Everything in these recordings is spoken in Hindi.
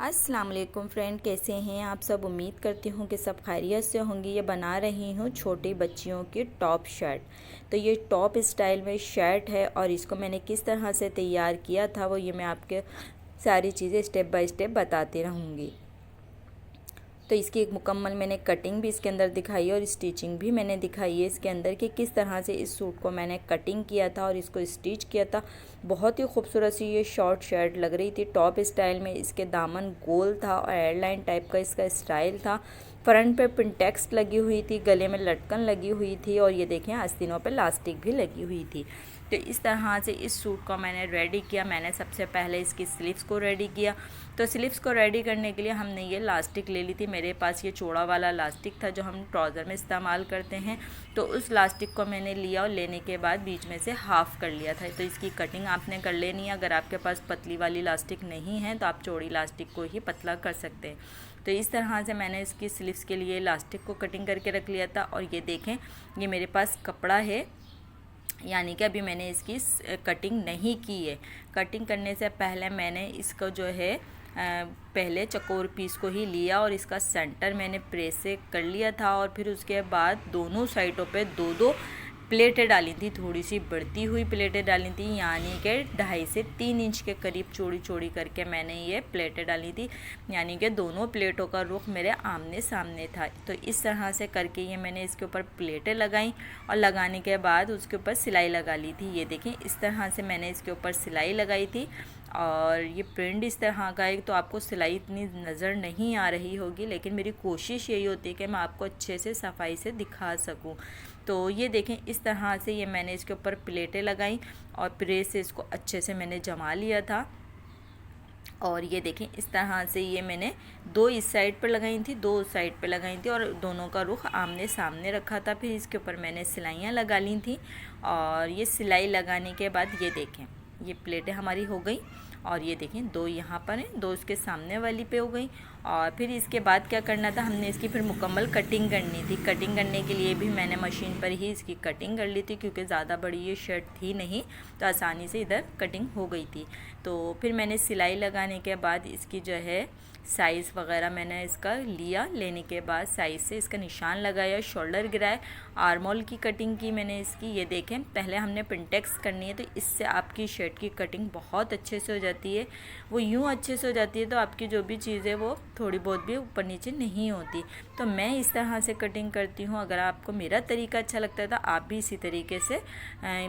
अस्सलाम वालेकुम फ्रेंड, कैसे हैं आप सब। उम्मीद करती हूँ कि सब खैरियत से होंगी। ये बना रही हूँ छोटी बच्चियों की टॉप शर्ट। तो ये टॉप स्टाइल में शर्ट है और इसको मैंने किस तरह से तैयार किया था वो ये मैं आपके सारी चीज़ें स्टेप बाय स्टेप बताती रहूँगी। तो इसकी एक मुकम्मल मैंने कटिंग भी इसके अंदर दिखाई है और स्टिचिंग भी मैंने दिखाई है इसके अंदर कि किस तरह से इस सूट को मैंने कटिंग किया था और इसको स्टिच किया था। बहुत ही खूबसूरत सी ये शॉर्ट शर्ट लग रही थी टॉप स्टाइल में। इसके दामन गोल था और एयरलाइन टाइप का इसका स्टाइल था। फ्रंट पे पिंटेक्स लगी हुई थी, गले में लटकन लगी हुई थी और ये देखें आस्तीनों पे लास्टिक भी लगी हुई थी। तो इस तरह से इस सूट को मैंने रेडी किया। मैंने सबसे पहले इसकी स्लीव्स को रेडी किया। तो स्लीव्स को रेडी करने के लिए हमने ये लास्टिक ले ली थी। मेरे पास ये चौड़ा वाला लास्टिक था जो हम ट्राउज़र में इस्तेमाल करते हैं। तो उस लास्टिक को मैंने लिया और लेने के बाद बीच में से हाफ़ कर लिया था। तो इसकी कटिंग आपने कर लेनी है। अगर आपके पास पतली वाली लास्टिक नहीं है तो आप चौड़ी लास्टिक को ही पतला कर सकते हैं। तो इस तरह से मैंने इसकी स्लीव्स के लिए लास्टिक को कटिंग करके रख लिया था। और ये देखें, ये मेरे पास कपड़ा है, यानी कि अभी मैंने इसकी कटिंग नहीं की है। कटिंग करने से पहले मैंने इसको जो है पहले चकोर पीस को ही लिया और इसका सेंटर मैंने प्रेस से कर लिया था। और फिर उसके बाद दोनों साइडों पे दो दो प्लेटें डाली थी, थोड़ी सी बढ़ती हुई प्लेटें डाली थी, यानी कि 2.5 से 3 इंच के करीब चौड़ी चौड़ी करके मैंने ये प्लेटें डाली थी, यानी कि दोनों प्लेटों का रुख मेरे आमने सामने था। तो इस तरह से करके ये मैंने इसके ऊपर प्लेटें लगाई और लगाने के बाद उसके ऊपर सिलाई लगा ली थी। ये देखें, इस तरह से मैंने इसके ऊपर सिलाई लगाई थी और ये प्रिंट इस तरह का है। तो आपको सिलाई इतनी नज़र नहीं आ रही होगी, लेकिन मेरी कोशिश यही होती है कि मैं आपको अच्छे से सफाई से दिखा सकूं। तो ये देखें, इस तरह से ये मैंने इसके ऊपर प्लेटें लगाई और प्रेस से इसको अच्छे से मैंने जमा लिया था। और ये देखें, इस तरह से ये मैंने 2 इस साइड पर लगाई थी, 2 उस साइड पर लगाई थी और दोनों का रुख आमने सामने रखा था। फिर इसके ऊपर मैंने सिलाइयाँ लगा ली थी और ये सिलाई लगाने के बाद ये देखें, ये प्लेटें हमारी हो गई। और ये देखें, 2 यहाँ पर हैं, 2 इसके सामने वाली पे हो गई। और फिर इसके बाद क्या करना था, हमने इसकी फिर मुकम्मल कटिंग करनी थी। कटिंग करने के लिए भी मैंने मशीन पर ही इसकी कटिंग कर ली थी, क्योंकि ज़्यादा बड़ी ये शर्ट थी नहीं, तो आसानी से इधर कटिंग हो गई थी। तो फिर मैंने सिलाई लगाने के बाद इसकी जो है साइज़ वगैरह मैंने इसका लिया। लेने के बाद साइज़ से इसका निशान लगाया, शोल्डर गिराए, आर्मोल की कटिंग की मैंने इसकी। ये देखें, पहले हमने पिंटेक्स करनी है, तो इससे आपकी शर्ट की कटिंग बहुत अच्छे से हो जाती है। वो यूँ अच्छे से हो जाती है तो आपकी जो भी चीज़ है वो थोड़ी बहुत भी ऊपर नीचे नहीं होती। तो मैं इस तरह से कटिंग करती हूँ। अगर आपको मेरा तरीका अच्छा लगता है तो आप भी इसी तरीके से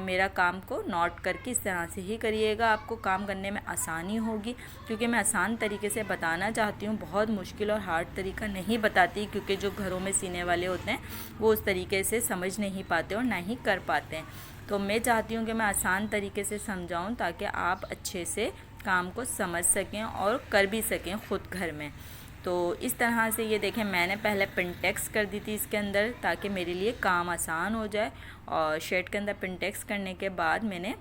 मेरा काम को नोट करके इस तरह से ही करिएगा। आपको काम करने में आसानी होगी, क्योंकि मैं आसान तरीके से बताना चाहती हूँ, बहुत मुश्किल और हार्ड तरीका नहीं बताती, क्योंकि जो घरों में सीने वाले होते हैं वो उस तरीके से समझ नहीं पाते और ना ही कर पाते हैं। तो मैं चाहती हूँ कि मैं आसान तरीके से समझाऊँ ताकि आप अच्छे से काम को समझ सकें और कर भी सकें ख़ुद घर में। तो इस तरह से ये देखें, मैंने पहले पिंटेक्स कर दी थी इसके अंदर ताकि मेरे लिए काम आसान हो जाए। और शर्ट के अंदर पिंटेक्स करने के बाद मैंने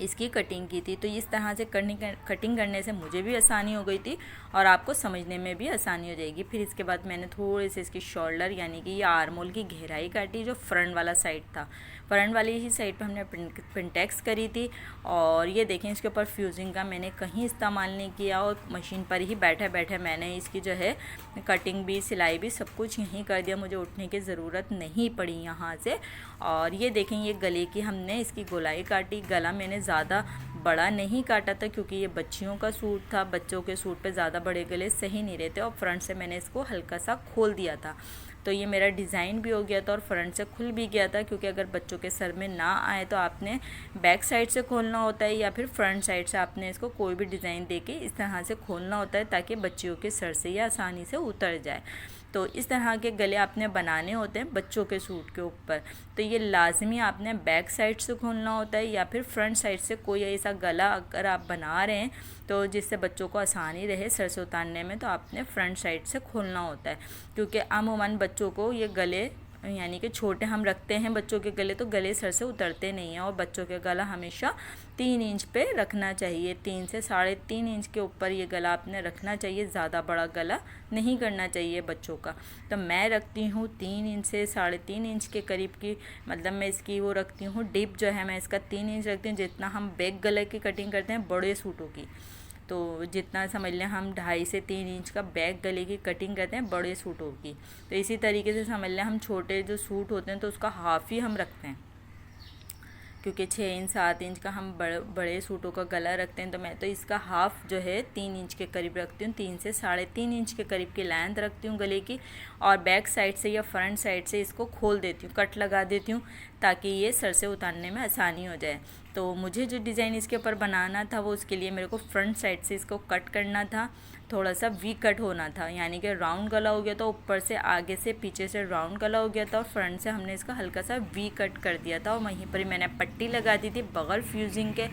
इसकी कटिंग की थी। तो इस तरह से कटिंग करने से मुझे भी आसानी हो गई थी और आपको समझने में भी आसानी हो जाएगी। फिर इसके बाद मैंने थोड़े से इसकी शोल्डर यानी कि ये आर्मोल की गहराई काटी, जो फ्रंट वाला साइड था। फ्रंट वाली ही साइड पे हमने पिंटेक्स करी थी। और ये देखें, इसके ऊपर फ्यूजिंग का मैंने कहीं इस्तेमाल नहीं किया और मशीन पर ही बैठे बैठे मैंने इसकी जो है कटिंग भी सिलाई भी सब कुछ यहीं कर दिया। मुझे उठने की ज़रूरत नहीं पड़ी यहाँ से। और ये देखें, ये गले की हमने इसकी गोलाई काटी। गला मैंने ज़्यादा बड़ा नहीं काटा था, क्योंकि ये बच्चियों का सूट था। बच्चों के सूट पे ज़्यादा बड़े गले सही नहीं रहते। और फ्रंट से मैंने इसको हल्का सा खोल दिया था, तो ये मेरा डिज़ाइन भी हो गया था और फ्रंट से खुल भी गया था। क्योंकि अगर बच्चों के सर में ना आए तो आपने बैक साइड से खोलना होता है या फिर फ्रंट साइड से आपने इसको कोई भी डिज़ाइन देके इस तरह से खोलना होता है, ताकि बच्चियों के सर से ये आसानी से उतर जाए। तो इस तरह के गले आपने बनाने होते हैं बच्चों के सूट के ऊपर। तो ये लाजमी आपने बैक साइड से खोलना होता है या फिर फ्रंट साइड से। कोई ऐसा गला अगर आप बना रहे हैं तो जिससे बच्चों को आसानी रहे सर से उतारने में, तो आपने फ्रंट साइड से खोलना होता है। क्योंकि अमूमन बच्चों को ये गले यानी कि छोटे हम रखते हैं बच्चों के गले, तो गले सर से उतरते नहीं हैं। और बच्चों के गला हमेशा 3 इंच पे रखना चाहिए। 3 से 3.5 इंच के ऊपर ये गला आपने रखना चाहिए। ज़्यादा बड़ा गला नहीं करना चाहिए बच्चों का। तो मैं रखती हूँ 3 इंच से 3.5 इंच के करीब की, मतलब मैं इसकी वो रखती हूँ डिप जो है मैं इसका 3 इंच रखती हूँ, जितना हम बैक गले की कटिंग करते हैं बड़े सूटों की। तो जितना समझ लें हम 2.5 से 3 इंच का बैक गले की कटिंग करते हैं बड़े सूटों की। तो इसी तरीके से समझ लें हम छोटे जो सूट होते हैं तो उसका हाफ़ ही हम रखते हैं, क्योंकि 6 इंच 7 इंच का हम बड़े सूटों का गला रखते हैं। तो मैं तो इसका हाफ़ जो है 3 इंच के करीब रखती हूँ, 3 से 3.5 इंच के करीब की लेंथ रखती हूँ गले की, और बैक साइड से या फ्रंट साइड से इसको खोल देती हूँ, कट लगा देती हूँ, ताकि ये सर से उतारने में आसानी हो जाए। तो मुझे जो डिज़ाइन इसके ऊपर बनाना था वो उसके लिए मेरे को फ्रंट साइड से इसको कट करना था, थोड़ा सा वी कट होना था, यानी कि राउंड गला हो गया था, ऊपर से आगे से पीछे से राउंड गला हो गया था, और फ्रंट से हमने इसका हल्का सा वी कट कर दिया था, और वहीं पर ही मैंने पट्टी लगा दी थी बगल फ्यूजिंग के।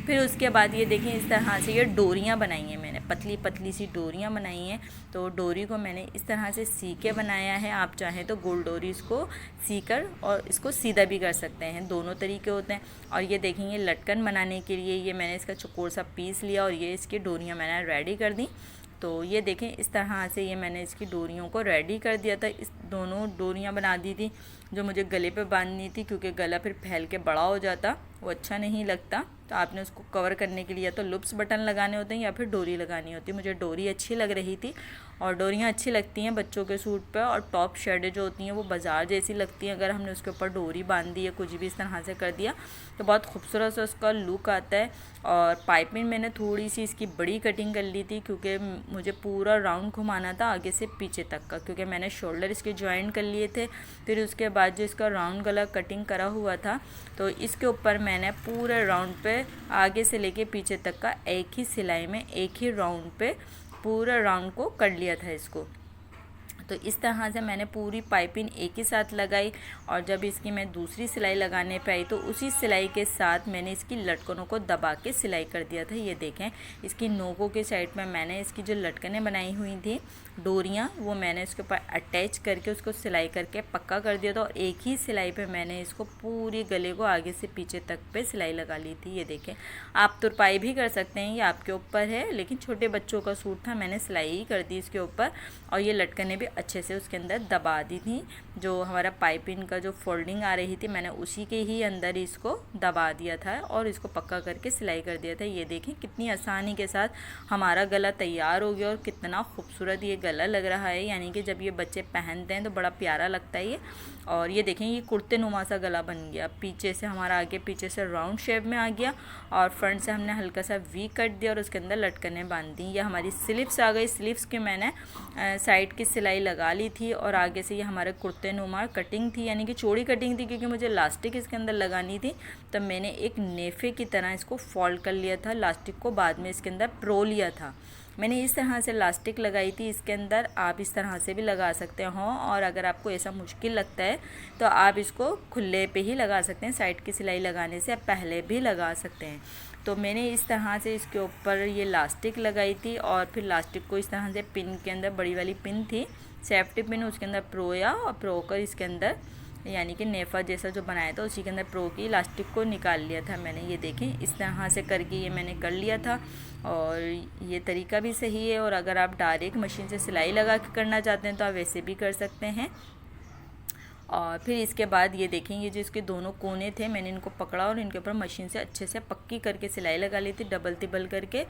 फिर उसके बाद ये देखें इस तरह से ये डोरियाँ बनाई हैं मैंने, पतली पतली सी डोरियाँ बनाई हैं। तो डोरी को मैंने इस तरह से सी के बनाया है। आप चाहें तो गोल डोरी इसको सी कर और इसको सीधा भी कर सकते हैं, दोनों तरीके होते हैं। और ये देखेंगे लटकन बनाने के लिए ये मैंने इसका चौकोर सा पीस लिया, और ये इसकी डोरियाँ मैंने रेडी कर दी। तो ये देखें इस तरह से ये मैंने इसकी डोरियों को रेडी कर दिया था। इस दोनों डोरियाँ बना दी थी जो मुझे गले पे बांधनी थी, क्योंकि गला फिर फैल के बड़ा हो जाता, वो अच्छा नहीं लगता। तो आपने उसको कवर करने के लिए या तो लुप्स बटन लगाने होते हैं या फिर डोरी लगानी होती है। मुझे डोरी अच्छी लग रही थी, और डोरियाँ अच्छी लगती हैं बच्चों के सूट पे, और टॉप शर्टें जो होती हैं वो बाज़ार जैसी लगती हैं। अगर हमने उसके ऊपर डोरी बांध दी या कुछ भी इस तरह से कर दिया तो बहुत खूबसूरत सा उसका लुक आता है। और पाइपिंग मैंने थोड़ी सी इसकी बड़ी कटिंग कर ली थी, क्योंकि मुझे पूरा राउंड घुमाना था आगे से पीछे तक का, क्योंकि मैंने शोल्डर इसके ज्वाइन कर लिए थे। फिर उसके बाद जो इसका राउंड गला कटिंग करा हुआ था, तो इसके ऊपर मैंने पूरे राउंड पे आगे से लेके पीछे तक का एक ही सिलाई में एक ही राउंड पे पूरा राउंड को कर लिया था इसको। तो इस तरह से मैंने पूरी पाइपिंग एक ही साथ लगाई, और जब इसकी मैं दूसरी सिलाई लगाने पे आई तो उसी सिलाई के साथ मैंने इसकी लटकनों को दबा के सिलाई कर दिया था। ये देखें इसकी नोकों के साइड में मैंने इसकी जो लटकनें बनाई हुई थी डोरियाँ, वो मैंने इसके ऊपर अटैच करके उसको सिलाई करके पक्का कर दिया था, और एक ही सिलाई पे मैंने इसको पूरी गले को आगे से पीछे तक पे सिलाई लगा ली थी। ये देखें आप तुरपाई भी कर सकते हैं, ये आपके ऊपर है, लेकिन छोटे बच्चों का सूट था मैंने सिलाई ही कर दी इसके ऊपर, और ये लटकनें भी अच्छे से उसके अंदर दबा दी थी। जो हमारा पाइपिंग का जो फोल्डिंग आ रही थी मैंने उसी के ही अंदर इसको दबा दिया था और इसको पक्का करके सिलाई कर दिया था। ये देखें कितनी आसानी के साथ हमारा गला तैयार हो गया, और कितना खूबसूरत ये गला लग रहा है, यानी कि जब ये बच्चे पहनते हैं तो बड़ा प्यारा लगता है ये। और ये देखें ये कुर्ते नुमा सा गला बन गया, पीछे से हमारा आगे पीछे से राउंड शेप में आ गया, और फ्रंट से हमने हल्का सा वी कट दिया और उसके अंदर लटकनें बांध दी। ये हमारी स्लीव्स आ गई, स्लीव्स की मैंने साइड की सिलाई लगा ली थी, और आगे से ये हमारे कुर्ते नुमा कटिंग थी, यानी कि चौड़ी कटिंग थी, क्योंकि मुझे लास्टिक इसके अंदर लगानी थी। तब मैंने एक नेफे की तरह इसको फोल्ड कर लिया था, लास्टिक को बाद में इसके अंदर प्रो लिया था। मैंने इस तरह से लास्टिक लगाई थी इसके अंदर, आप इस तरह से भी लगा सकते हो, और अगर आपको ऐसा मुश्किल लगता है तो आप इसको खुले पे ही लगा सकते हैं, साइड की सिलाई लगाने से आप पहले भी लगा सकते हैं। तो मैंने इस तरह से इसके ऊपर ये लास्टिक लगाई थी, और फिर लास्टिक को इस तरह से पिन के अंदर, बड़ी वाली पिन थी सेफ्टी पिन, उसके अंदर प्रोया और प्रो कर इसके अंदर यानी कि नेफा जैसा जो बनाया था उसी के अंदर प्रो की लास्टिक को निकाल लिया था मैंने। ये देखें इस तरह से करके ये मैंने कर लिया था, और ये तरीका भी सही है। और अगर आप डायरेक्ट मशीन से सिलाई लगा के करना चाहते हैं तो आप वैसे भी कर सकते हैं। और फिर इसके बाद ये देखें ये जो इसके दोनों कोने थे मैंने इनको पकड़ा और इनके ऊपर मशीन से अच्छे से पक्की करके सिलाई लगा ली थी, डबल तिबल करके।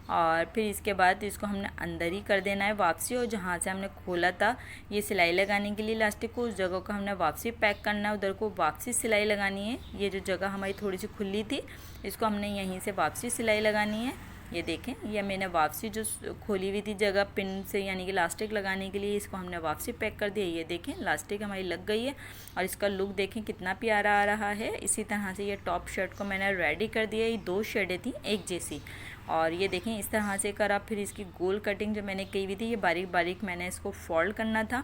और फिर इसके बाद इसको हमने अंदर ही कर देना है वापसी, और जहाँ से हमने खोला था ये सिलाई लगाने के लिए इलास्टिक को, उस जगह को हमने वापसी पैक करना है, उधर को वापसी सिलाई लगानी है। ये जो जगह हमारी थोड़ी सी खुली थी इसको हमने यहीं से वापसी सिलाई लगानी है। ये देखें ये मैंने वापसी जो खोली हुई थी जगह पिन से यानी कि लास्टिक लगाने के लिए, इसको हमने वापसी पैक कर दिया। ये देखें लास्टिक हमारी लग गई है, और इसका लुक देखें कितना प्यारा आ रहा है। इसी तरह से ये टॉप शर्ट को मैंने रेडी कर दिया। ये दो शेडें थी एक जैसी, और ये देखें इस तरह से करा। फिर इसकी गोल कटिंग जो मैंने की हुई थी ये बारीक बारीक मैंने इसको फोल्ड करना था।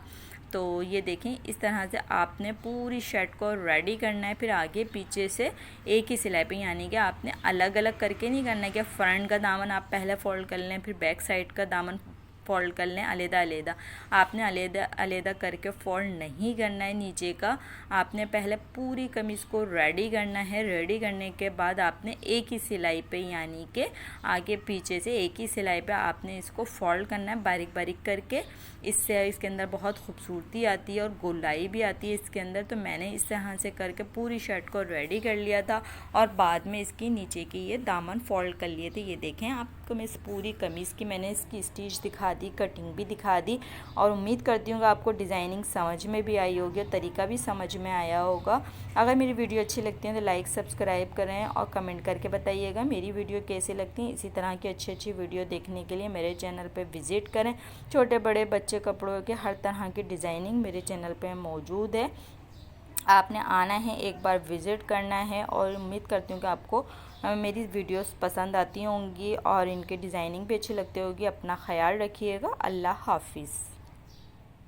तो ये देखें इस तरह से आपने पूरी शर्ट को रेडी करना है। फिर आगे पीछे से एक ही सिलाई पे, यानी कि आपने अलग अलग करके नहीं करना है कि फ्रंट का दामन आप पहले फोल्ड कर लें फिर बैक साइड का दामन फोल्ड कर लें अलग अलग। आपने अलग अलग करके फोल्ड नहीं करना है नीचे का, आपने पहले पूरी कमीज़ को रेडी करना है। रेडी करने के बाद आपने एक ही सिलाई पे यानी कि आगे पीछे से एक ही सिलाई पे आपने इसको फोल्ड करना है बारीक बारीक करके। इससे इसके अंदर बहुत खूबसूरती आती है और गोलाई भी आती है इसके अंदर। तो मैंने इस तरह से करके पूरी शर्ट को रेडी कर लिया था, और बाद में इसकी नीचे की ये दामन फोल्ड कर लिए थे। ये देखें आप आपको मैं इस पूरी कमीज़ की मैंने इसकी स्टिच दिखा दी, कटिंग भी दिखा दी और उम्मीद करती हूँ कि आपको डिज़ाइनिंग समझ में भी आई होगी और तरीका भी समझ में आया होगा। अगर मेरी वीडियो अच्छी लगती है तो लाइक सब्सक्राइब करें और कमेंट करके बताइएगा मेरी वीडियो कैसी लगती है। इसी तरह की अच्छी वीडियो देखने के लिए मेरे चैनल पर विज़िट करें। छोटे बड़े बच्चे कपड़ों के हर तरह की डिज़ाइनिंग मेरे चैनल पर मौजूद है। आपने आना है, एक बार विज़िट करना है और उम्मीद करती हूँ कि आपको मेरी वीडियोस पसंद आती होंगी और इनके डिज़ाइनिंग भी अच्छी लगती होगी। अपना ख्याल रखिएगा। अल्लाह हाफिज़।